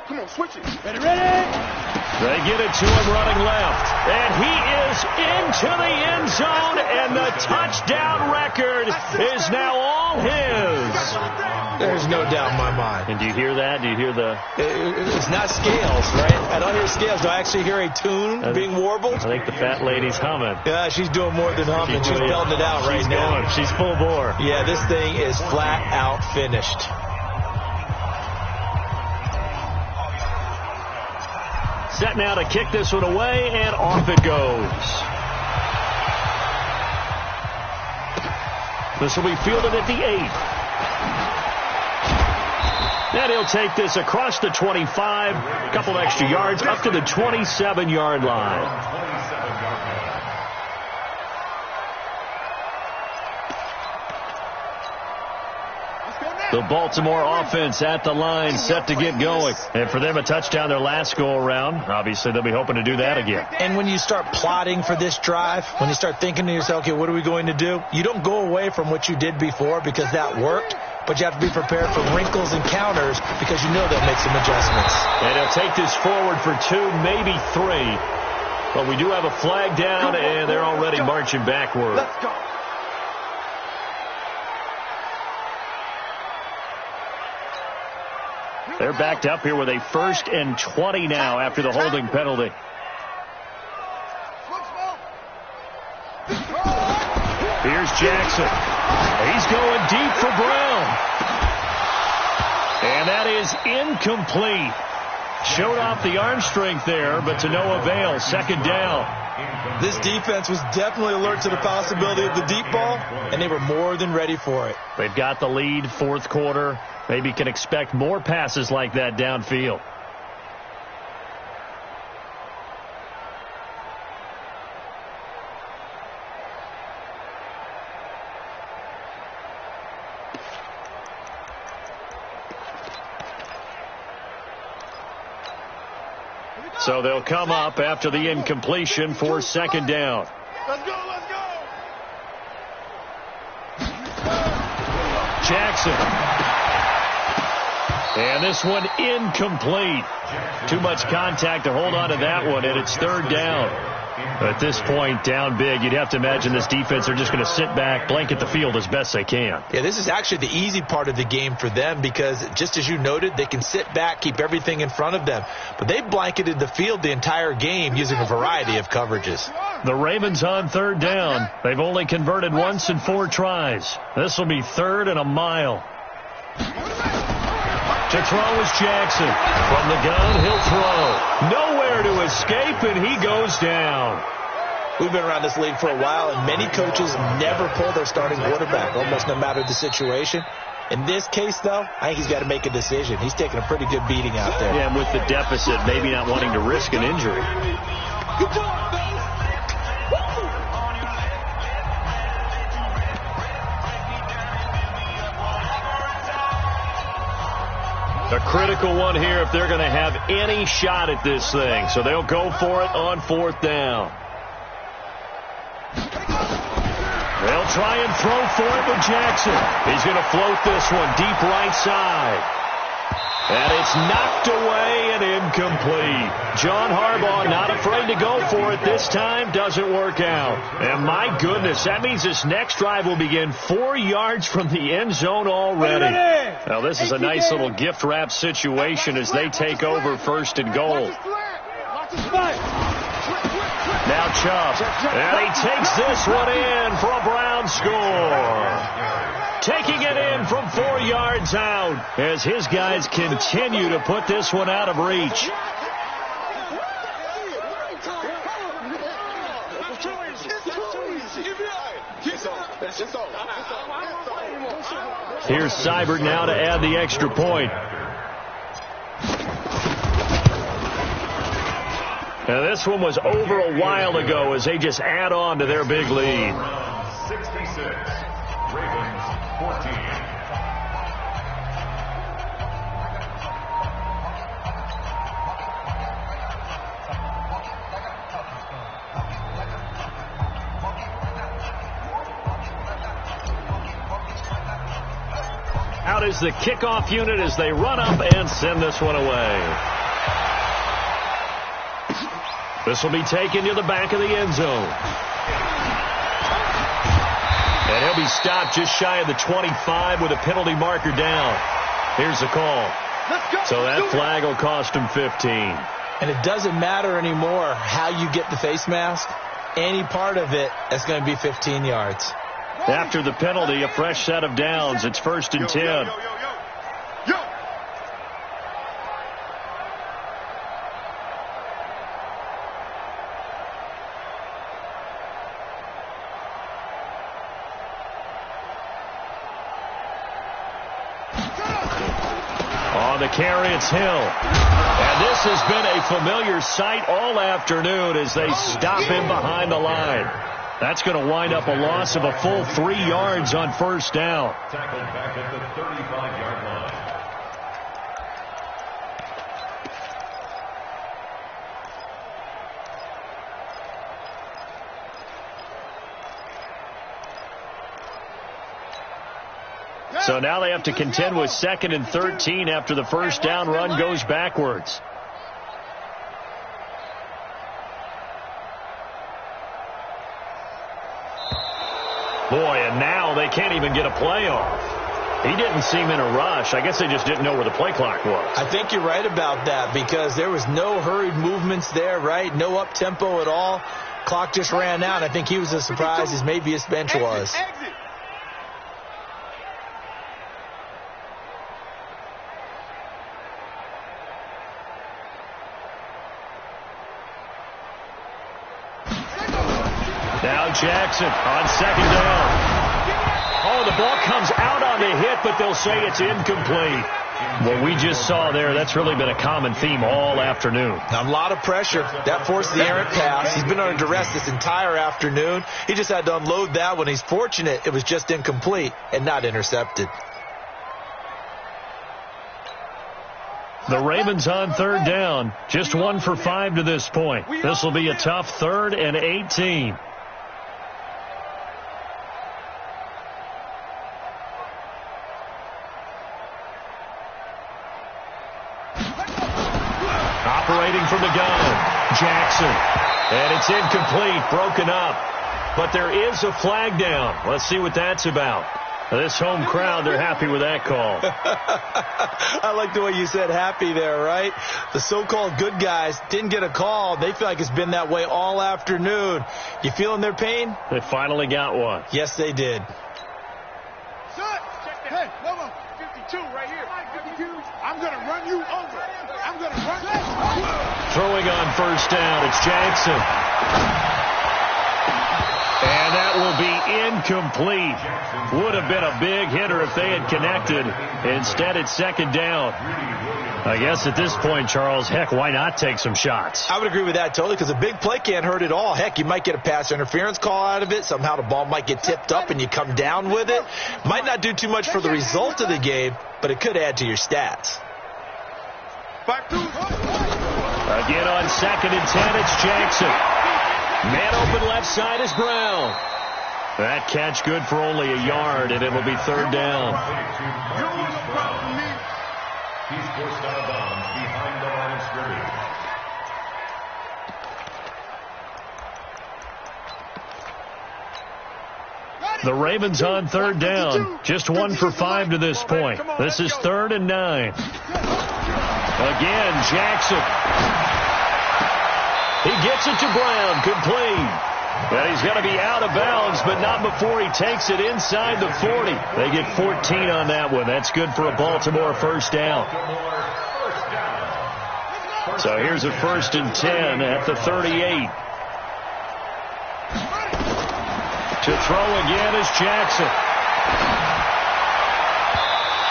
Come on, switch it. Ready. They get it to him running left. And he is into the end zone, and the touchdown record is now all his. There's no doubt in my mind. And do you hear that? Do you hear the... It's not scales, right? I don't hear scales. Do I actually hear a tune being warbled? I think the fat lady's humming. Yeah, she's doing more than humming. She's belting it out right now. She's full bore. Yeah, this thing is flat out finished. Set now to kick this one away, and off it goes. This will be fielded at the 8. And he'll take this across the 25, a couple extra yards, up to the 27-yard line. The Baltimore offense at the line, set to get going. And for them, a touchdown their last go-around. Obviously, they'll be hoping to do that again. And when you start plotting for this drive, when you start thinking to yourself, okay, what are we going to do? You don't go away from what you did before because that worked, but you have to be prepared for wrinkles and counters because you know they'll make some adjustments. And he'll take this forward for 2, maybe 3. But we do have a flag down, and they're already marching backward. Let's go. They're backed up here with a 1st and 20 now after the holding penalty. Here's Jackson. He's going deep for Brown. And that is incomplete. Showed off the arm strength there, but to no avail. 2nd down. This defense was definitely alert to the possibility of the deep ball, and they were more than ready for it. They've got the lead, 4th quarter. Maybe can expect more passes like that downfield. So they'll come up after the incompletion for 2nd down. Let's go, let's go. Jackson. And this one incomplete. Too much contact to hold on to that one, and it's 3rd down. At this point, down big, you'd have to imagine this defense are just going to sit back, blanket the field as best they can. Yeah, this is actually the easy part of the game for them because, just as you noted, they can sit back, keep everything in front of them. But they blanketed the field the entire game using a variety of coverages. The Ravens on 3rd down. They've only converted once in 4 tries. This will be 3rd and a mile. To throw is Jackson. From the gun, he'll throw. Nowhere to escape, and he goes down. We've been around this league for a while, and many coaches never pull their starting quarterback, almost no matter the situation. In this case, though, I think he's got to make a decision. He's taking a pretty good beating out there. Yeah, and with the deficit, maybe not wanting to risk an injury. Good job, fellas. A critical one here if they're going to have any shot at this thing. So they'll go for it on 4th down. They'll try and throw for it with Jackson. He's going to float this one deep right side. And it's knocked away and incomplete. John Harbaugh not afraid to go for it. This time doesn't work out. And my goodness, that means this next drive will begin 4 yards from the end zone already. Now this is a nice little gift wrap situation as they take over 1st and goal. Now Chubb. And he takes this one in for a Brown score. Taking it in from 4 yards out as his guys continue to put this one out of reach. Here's Seibert now to add the extra point. Now this one was over a while ago as they just add on to their big lead. 66, Ravens 14. Out is the kickoff unit as they run up and send this one away. This will be taken to the back of the end zone. And he'll be stopped just shy of the 25 with a penalty marker down. Here's the call. So that flag will cost him 15. And it doesn't matter anymore how you get the face mask. Any part of it, that's going to be 15 yards. After the penalty, a fresh set of downs. It's 1st and 10. On the carry, it's Hill. And this has been a familiar sight all afternoon as they stop him behind the line. That's going to wind up a loss of a full 3 yards on 1st down. Tackled back at the 35-yard line. So now they have to contend with 2nd and 13 after the 1st down run goes backwards. Boy, and now they can't even get a play off. He didn't seem in a rush. I guess they just didn't know where the play clock was. I think you're right about that because there was no hurried movements there, right? No up-tempo at all. Clock just ran out. I think he was as surprised as maybe his bench was. Now Jackson on 2nd down. Oh, the ball comes out on the hit, but they'll say it's incomplete. What we just saw there, that's really been a common theme all afternoon. A lot of pressure. That forced the errant pass. He's been under duress this entire afternoon. He just had to unload that one. He's fortunate it was just incomplete and not intercepted. The Ravens on 3rd down. Just 1 for 5 to this point. This will be a tough 3rd and 18. Operating from the gun, Jackson. And it's incomplete, broken up. But there is a flag down. Let's see what that's about. This home crowd, they're happy with that call. I like the way you said happy there, right? The so-called good guys didn't get a call. They feel like it's been that way all afternoon. You feeling their pain? They finally got one. Yes, they did. Hey, Lobo, 52 right here. 52. I'm going to run you over. I'm going to run you over. Throwing on 1st down, it's Jackson. And that will be incomplete. Would have been a big hitter if they had connected. Instead, it's 2nd down. I guess at this point, Charles, heck, why not take some shots? I would agree with that totally because a big play can't hurt at all. Heck, you might get a pass interference call out of it. Somehow the ball might get tipped up and you come down with it. Might not do too much for the result of the game, but it could add to your stats. Again on 2nd and 10, it's Jackson. Man open left side is Brown. That catch good for only a yard, and it'll be 3rd down. He's forced out of bounds behind the line of scrimmage. The Ravens on 3rd down. Just 1 for 5 to this point. This is 3rd and 9. Again, Jackson. He gets it to Brown, complete. And he's going to be out of bounds, but not before he takes it inside the 40. They get 14 on that one. That's good for a Baltimore 1st down. So here's a 1st and 10 at the 38. To throw again is Jackson.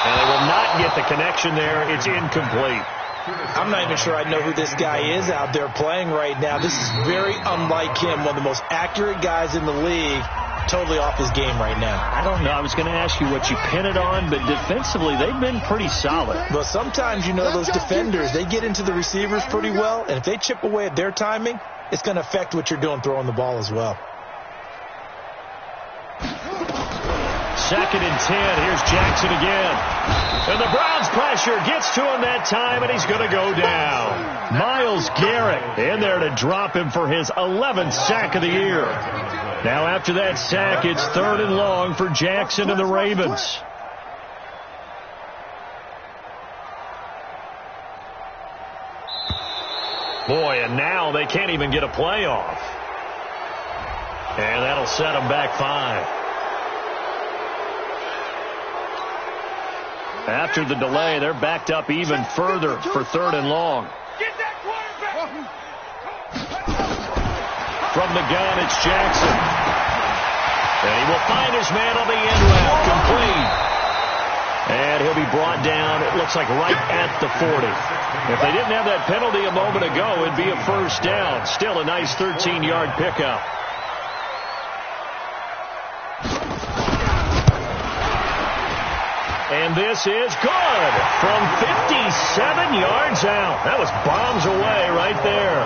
And they will not get the connection there. It's incomplete. I'm not even sure I know who this guy is out there playing right now. This is very unlike him, one of the most accurate guys in the league. Totally off his game right now. I don't know. I was going to ask you what you pin it on, but defensively, they've been pretty solid. Well, sometimes, you know, those defenders, they get into the receivers pretty well, and if they chip away at their timing, it's going to affect what you're doing throwing the ball as well. 2nd and 10. Here's Jackson again. And the Browns pressure gets to him that time, and he's going to go down. Myles Garrett in there to drop him for his 11th sack of the year. Now after that sack, it's 3rd and long for Jackson and the Ravens. Boy, and now they can't even get a play off. And that'll set them back 5. After the delay, they're backed up even further for 3rd and long. From the gun, it's Jackson. And he will find his man on the end route, complete. And he'll be brought down, it looks like right at the 40. If they didn't have that penalty a moment ago, it'd be a 1st down. Still a nice 13-yard pickup. And this is good from 57 yards out. That was bombs away right there.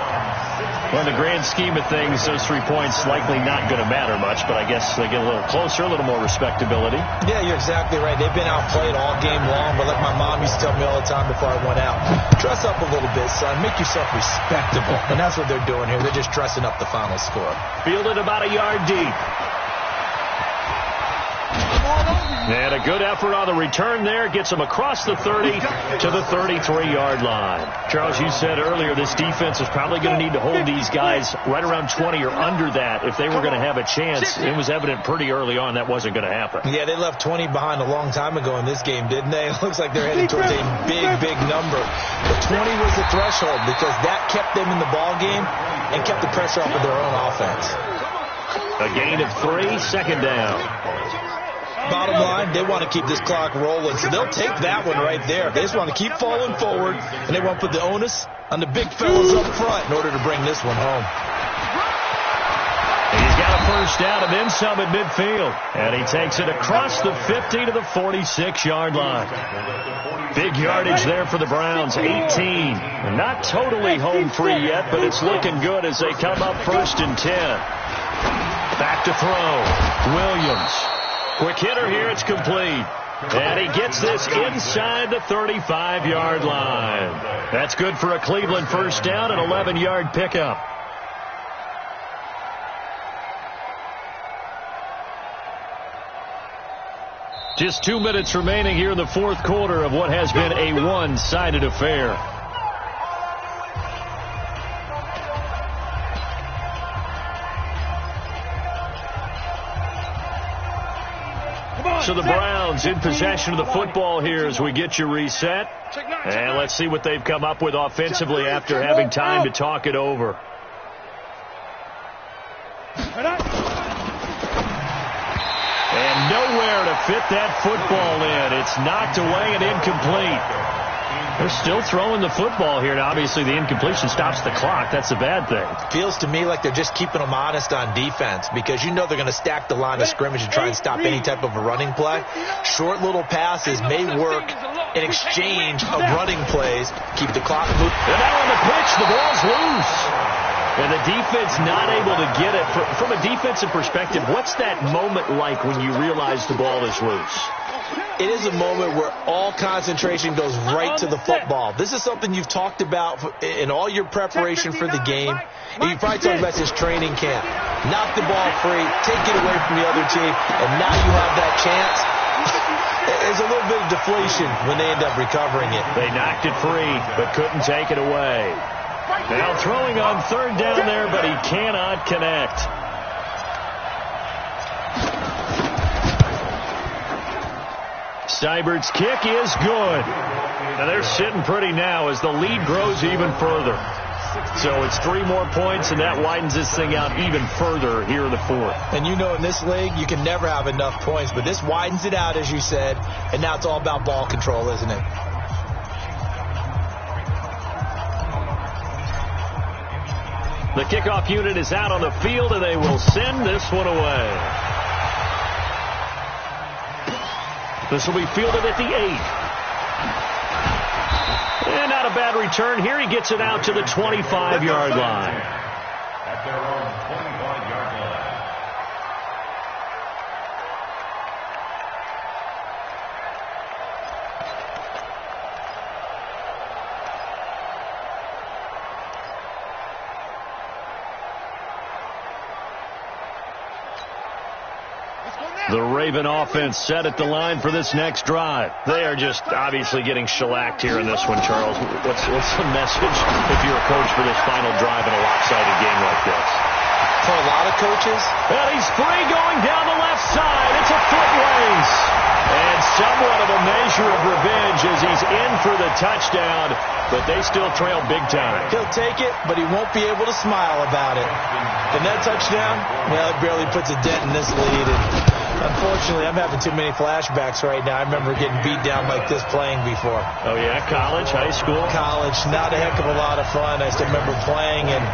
Well, in the grand scheme of things, those 3 points likely not going to matter much, but I guess they get a little closer, a little more respectability. Yeah, you're exactly right. They've been outplayed all game long, but like my mom used to tell me all the time before I went out, dress up a little bit, son. Make yourself respectable. And that's what they're doing here. They're just dressing up the final score. Fielded about a yard deep. And a good effort on the return there. Gets them across the 30 to the 33-yard line. Charles, you said earlier this defense is probably going to need to hold these guys right around 20 or under that if they were going to have a chance. It was evident pretty early on that wasn't going to happen. Yeah, they left 20 behind a long time ago in this game, didn't they? It looks like they're heading towards a big number. But 20 was the threshold because that kept them in the ball game and kept the pressure off of their own offense. A gain of 3, 2nd down. Bottom line, they want to keep this clock rolling, so they'll take that one right there. They just want to keep falling forward, and they want to put the onus on the big fellas up front in order to bring this one home. He's got a 1st down and then some at midfield, and he takes it across the 50 to the 46-yard line. Big yardage there for the Browns, 18. Not totally home free yet, but it's looking good as they come up 1st and 10. Back to throw, Williams. Quick hitter here, it's complete. And he gets this inside the 35-yard line. That's good for a Cleveland 1st down and 11-yard pickup. Just 2 minutes remaining here in the 4th quarter of what has been a one-sided affair. So the Browns in possession of the football here as we get you reset. And let's see what they've come up with offensively after having time to talk it over. And nowhere to fit that football in. It's knocked away and incomplete. They're still throwing the football here. Now, obviously, the incompletion stops the clock. That's a bad thing. Feels to me like they're just keeping them honest on defense because you know they're going to stack the line of scrimmage and try and stop any type of a running play. Short little passes may work in exchange of running plays. Keep the clock moving. And now on the pitch, the ball's loose. And the defense not able to get it. From a defensive perspective, what's that moment like when you realize the ball is loose? It is a moment where all concentration goes right to the football. This is something you've talked about in all your preparation for the game. And you've probably talked about this training camp. Knock the ball free, take it away from the other team, and now you have that chance. There's a little bit of deflation when they end up recovering it. They knocked it free, but couldn't take it away. Now throwing on 3rd down there, but he cannot connect. Steibert's kick is good. Now they're sitting pretty now as the lead grows even further. So it's 3 more points, and that widens this thing out even further here in the 4th. And you know in this league, you can never have enough points, but this widens it out, as you said, and now it's all about ball control, isn't it? The kickoff unit is out on the field, and they will send this one away. This will be fielded at the 8. And not a bad return here. He gets it out to the 25-yard line. At their own 25-yard The Raven offense set at the line for this next drive. They are just obviously getting shellacked here in this one, Charles. What's the message if you're a coach for this final drive in a lopsided game like this? For a lot of coaches. And he's free going down the left side. It's a foot race. And somewhat of a measure of revenge as he's in for the touchdown, but they still trail big time. He'll take it, but he won't be able to smile about it. And that touchdown, well, it barely puts a dent in this lead. And unfortunately, I'm having too many flashbacks right now. I remember getting beat down like this playing before. Oh, yeah? College, high school? College. Not a heck of a lot of fun. I still remember playing and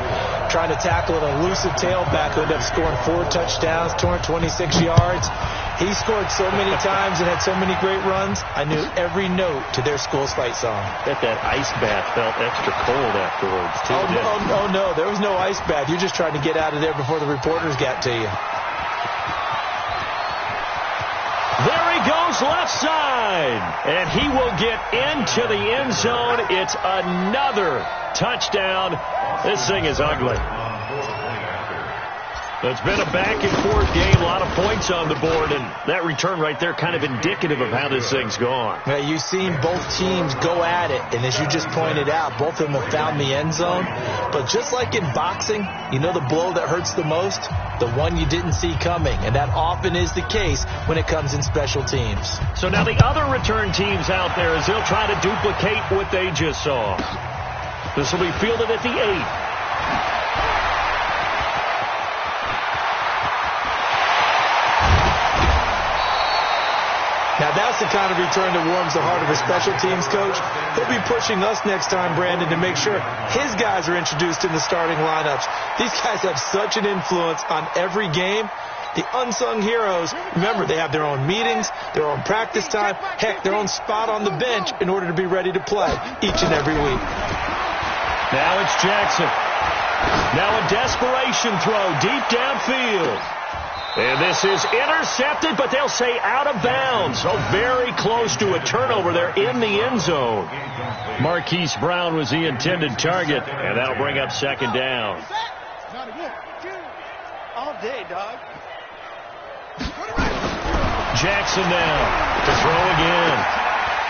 trying to tackle an elusive tailback who ended up scoring 4 touchdowns, 226 yards. He scored so many times and had so many great runs, I knew every note to their school's fight song. Bet that ice bath felt extra cold afterwards, too. Oh, no, there was no ice bath. You're just trying to get out of there before the reporters got to you. There he goes left side, and he will get into the end zone. It's another touchdown. This thing is ugly. It's been a back-and-forth game, a lot of points on the board, and that return right there kind of indicative of how this thing's gone. Yeah, you've seen both teams go at it, and as you just pointed out, both of them have found the end zone. But just like in boxing, you know the blow that hurts the most? The one you didn't see coming, and that often is the case when it comes in special teams. So now the other return teams out there, as they'll try to duplicate what they just saw. This will be fielded at the 8. Now, that's the kind of return that warms the heart of a special teams coach. He'll be pushing us next time, Brandon, to make sure his guys are introduced in the starting lineups. These guys have such an influence on every game. The unsung heroes, remember, they have their own meetings, their own practice time, heck, their own spot on the bench in order to be ready to play each and every week. Now it's Jackson. Now a desperation throw deep downfield. And this is intercepted, but they'll say out of bounds. So very close to a turnover there in the end zone. Marquise Brown was the intended target, and that'll bring up second down. All day, dog. Jackson now to throw again.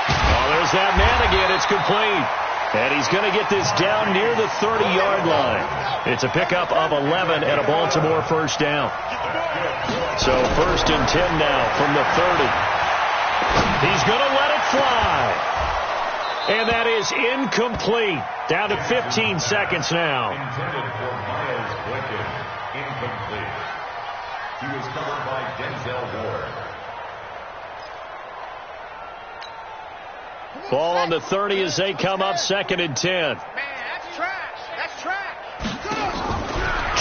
Oh, there's that man again. It's complete. And he's going to get this down near the 30-yard line. It's a pickup of 11 and a Baltimore first down. So 1st and 10 now from the 30. He's going to let it fly. And that is incomplete. Down to 15 seconds now. Intended for Miles Boykin. Incomplete. He was covered by Denzel Ward. Ball on the 30 as they come up 2nd and 10. Man, that's trash. That's trash.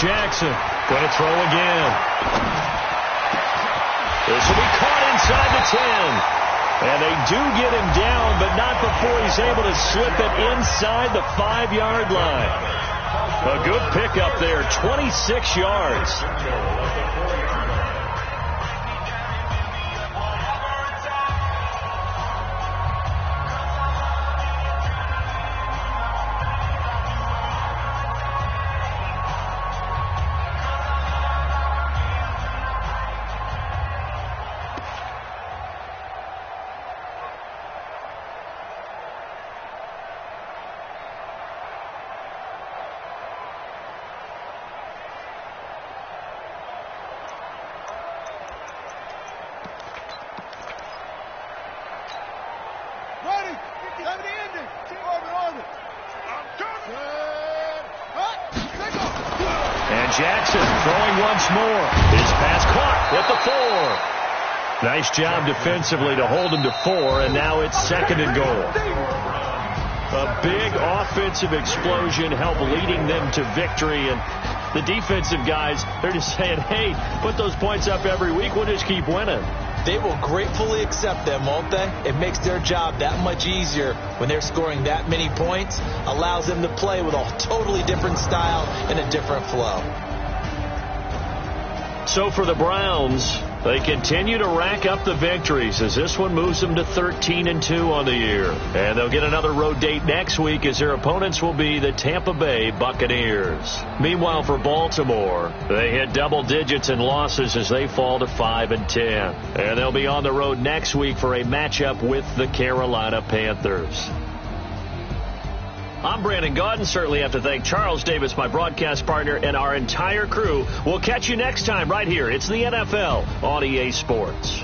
Jackson going to throw again. This will be caught inside the 10. And they do get him down, but not before he's able to slip it inside the 5-yard line. A good pickup there, 26 yards. Jackson throwing once more. His pass caught at the 4. Nice job defensively to hold him to 4, and now it's 2nd and goal. A big offensive explosion helped leading them to victory, and the defensive guys, they're just saying, hey, put those points up every week, we'll just keep winning. They will gratefully accept them, won't they? It makes their job that much easier when they're scoring that many points, allows them to play with a totally different style and a different flow. So for the Browns, They continue to rack up the victories as this one moves them to 13-2 on the year. And they'll get another road date next week as their opponents will be the Tampa Bay Buccaneers. Meanwhile, for Baltimore, they hit double digits in losses as they fall to 5-10. And they'll be on the road next week for a matchup with the Carolina Panthers. I'm Brandon Gaudin. Certainly have to thank Charles Davis, my broadcast partner, and our entire crew. We'll catch you next time right here. It's the NFL on EA Sports.